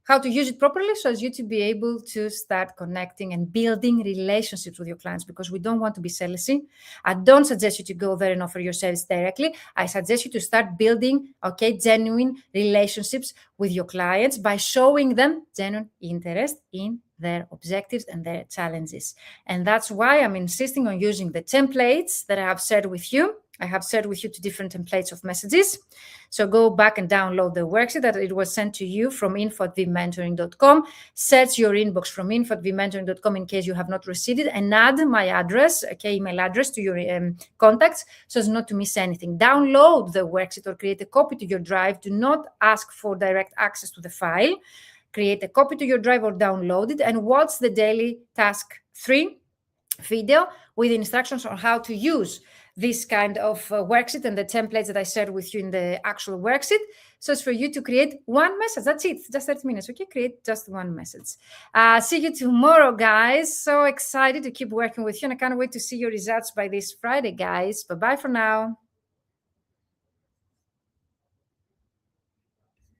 How to use it properly so as you to be able to start connecting and building relationships with your clients, because we don't want to be salesy. I don't suggest you to go there and offer your service directly. I suggest you to start building, okay, genuine relationships with your clients by showing them genuine interest in their objectives and their challenges. And that's why I'm insisting on using the templates that I have shared with you, I have shared with you 2 different templates of messages. So go back and download the worksheet that it was sent to you from info@vmentoring.com. Search your inbox from info@vmentoring.com in case you have not received it, and add my address, okay, email address to your contacts so as not to miss anything. Download the worksheet or create a copy to your drive. Do not ask for direct access to the file. Create a copy to your drive or download it and watch the daily task 3 video with instructions on how to use this kind of worksheet and the templates that I shared with you in the actual worksheet. So it's for you to create 1 message. That's it. Just 30 minutes. Okay, create just 1 message. See you tomorrow, guys. So excited to keep working with you, and I can't wait to see your results by this Friday, guys. Bye-bye for now.